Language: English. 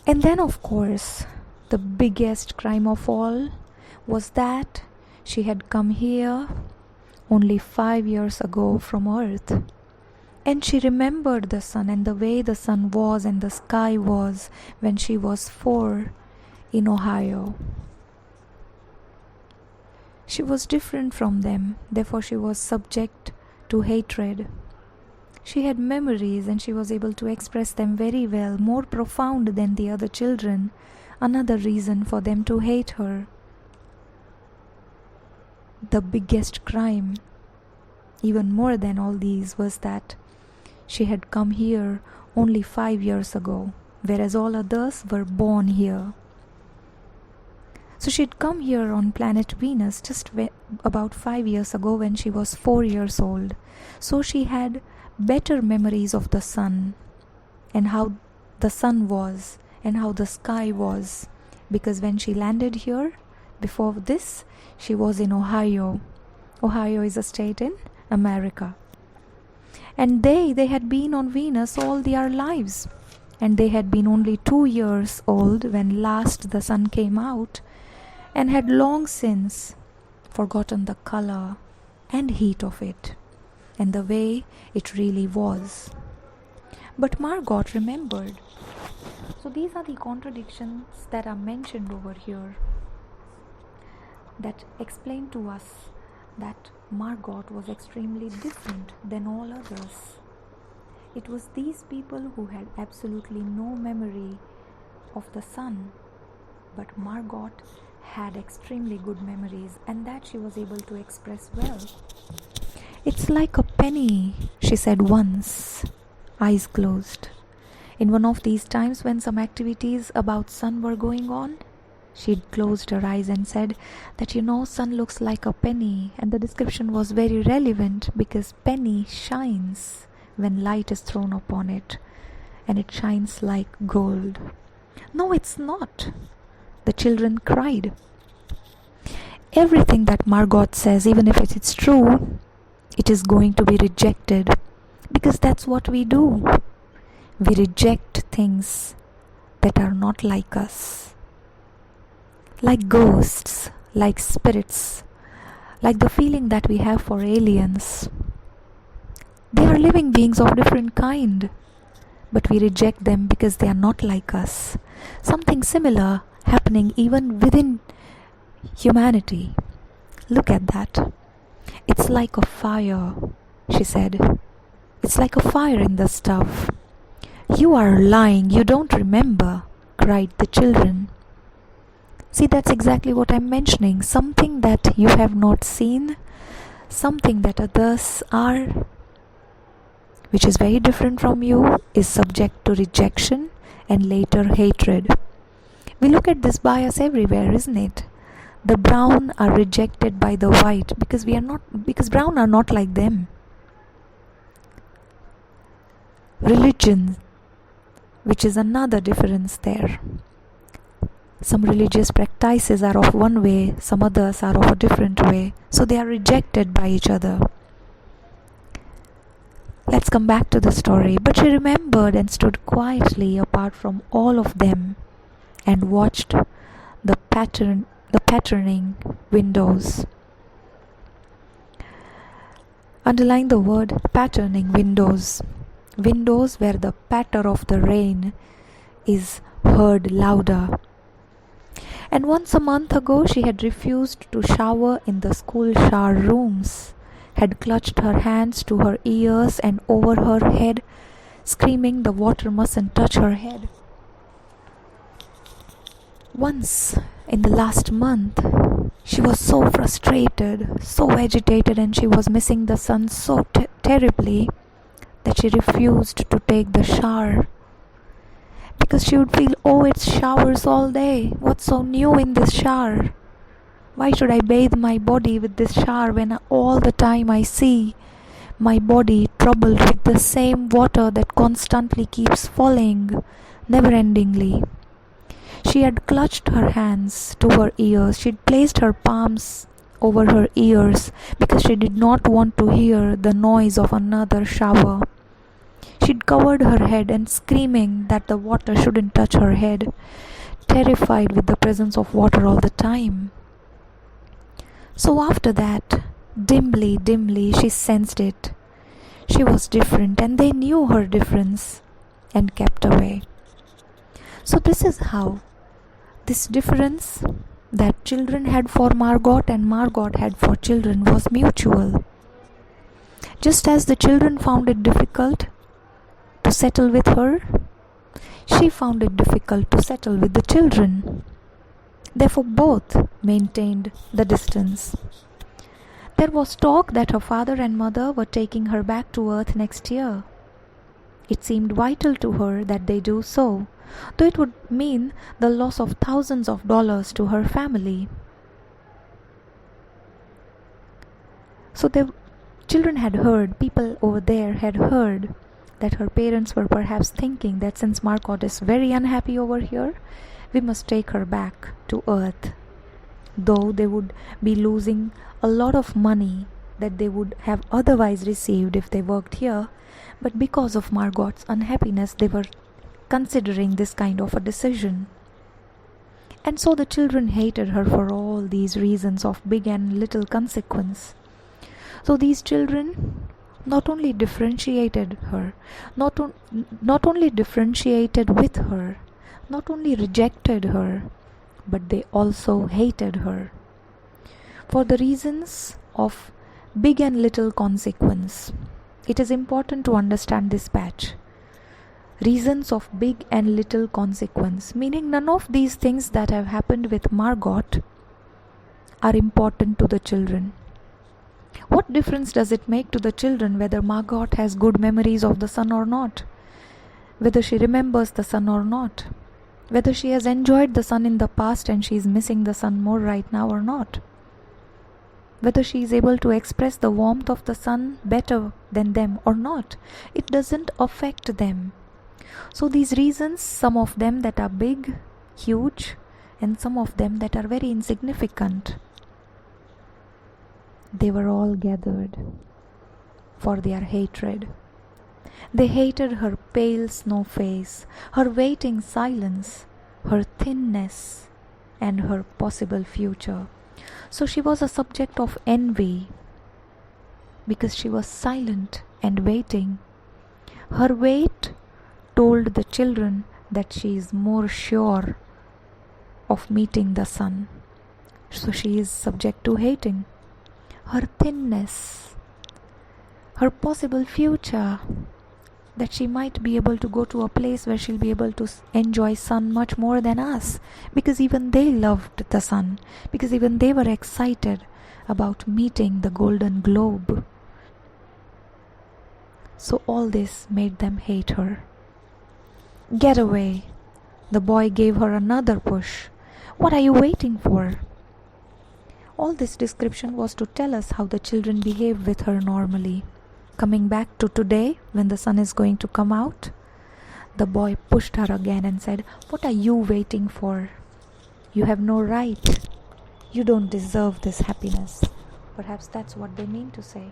And then, of course, the biggest crime of all was that she had come here only 5 years ago from Earth. And she remembered the sun and the way the sun was and the sky was when she was 4 in Ohio. She was different from them, therefore she was subject to hatred. She had memories and she was able to express them very well, more profound than the other children. Another reason for them to hate her. The biggest crime, even more than all these, was that she had come here only 5 years ago, whereas all others were born here. So she had come here on planet Venus just about 5 years ago when she was 4 years old. So she had better memories of the sun and how the sun was and how the sky was, because when she landed here, before this, she was in Ohio. Ohio is a state in America. And they had been on Venus all their lives. And they had been only 2 years old when last the sun came out, and had long since forgotten the color and heat of it and the way it really was. But Margot remembered. So these are the contradictions that are mentioned over here that explain to us that Margot was extremely different than all others. It was these people who had absolutely no memory of the sun, but Margot had extremely good memories, and that she was able to express well. "It's like a penny," she said once, eyes closed. In one of these times when some activities about sun were going on, she'd closed her eyes and said that, sun looks like a penny, and the description was very relevant because penny shines when light is thrown upon it, and it shines like gold. "No, it's not," the children cried. Everything that Margot says, even if it's true, it is going to be rejected, because that's what we do. We reject things that are not like us. Like ghosts, like spirits, like the feeling that we have for aliens. They are living beings of different kind, but we reject them because they are not like us. Something similar happening even within humanity. Look at that. "It's like a fire," she said. "It's like a fire in the stove." "You are lying, you don't remember," cried the children. See, that's exactly what I'm mentioning. Something that you have not seen, something that others are, which is very different from you, is subject to rejection and later hatred. We look at this bias everywhere, isn't it? The brown are rejected by the white because brown are not like them. Religion, which is another difference there. Some religious practices are of one way, some others are of a different way, so they are rejected by each other. Let's come back to the story. But she remembered and stood quietly apart from all of them and watched the patterning windows. Underline the word patterning windows. Windows where the patter of the rain is heard louder. And once a month ago she had refused to shower in the school shower rooms, had clutched her hands to her ears and over her head, screaming the water mustn't touch her head. Once in the last month, she was so frustrated, so agitated, and she was missing the sun so terribly that she refused to take the shower. Because she would feel, oh, it's showers all day. What's so new in this shower? Why should I bathe my body with this shower when all the time I see my body troubled with the same water that constantly keeps falling, never-endingly? She had clutched her hands to her ears. She'd placed her palms over her ears because she did not want to hear the noise of another shower. She'd covered her head and screaming that the water shouldn't touch her head, terrified with the presence of water all the time. So after that, dimly, she sensed it. She was different and they knew her difference and kept away. So this is how this difference that children had for Margot and Margot had for children was mutual. Just as the children found it difficult to settle with her, she found it difficult to settle with the children. Therefore, both maintained the distance. There was talk that her father and mother were taking her back to Earth next year. It seemed vital to her that they do so, though it would mean the loss of thousands of dollars to her family. So the children had heard, people over there had heard, that her parents were perhaps thinking that since Margot is very unhappy over here, we must take her back to Earth. Though they would be losing a lot of money that they would have otherwise received if they worked here, but because of Margot's unhappiness, they were considering this kind of a decision. And so the children hated her for all these reasons of big and little consequence. So these children not only differentiated her, not only differentiated with her, not only rejected her, but they also hated her. For the reasons of big and little consequence. It is important to understand this patch. Reasons of big and little consequence, meaning none of these things that have happened with Margot are important to the children. What difference does it make to the children whether Margot has good memories of the sun or not? Whether she remembers the sun or not? Whether she has enjoyed the sun in the past and she is missing the sun more right now or not? Whether she is able to express the warmth of the sun better than them or not? It doesn't affect them. So these reasons, some of them that are big, huge, and some of them that are very insignificant, they were all gathered for their hatred. They hated her pale snow face, her waiting silence, her thinness, and her possible future. So she was a subject of envy because she was silent and waiting. Her wait told the children that she is more sure of meeting the sun. So she is subject to hating. Her thinness, her possible future, that she might be able to go to a place where she'll be able to enjoy sun much more than us, because even they loved the sun, because even they were excited about meeting the golden globe. So all this made them hate her. Get away. The boy gave her another push. What are you waiting for? All this description was to tell us how the children behave with her normally. Coming back to today, when the sun is going to come out, the boy pushed her again and said, "What are you waiting for? You have no right. You don't deserve this happiness." Perhaps that's what they mean to say.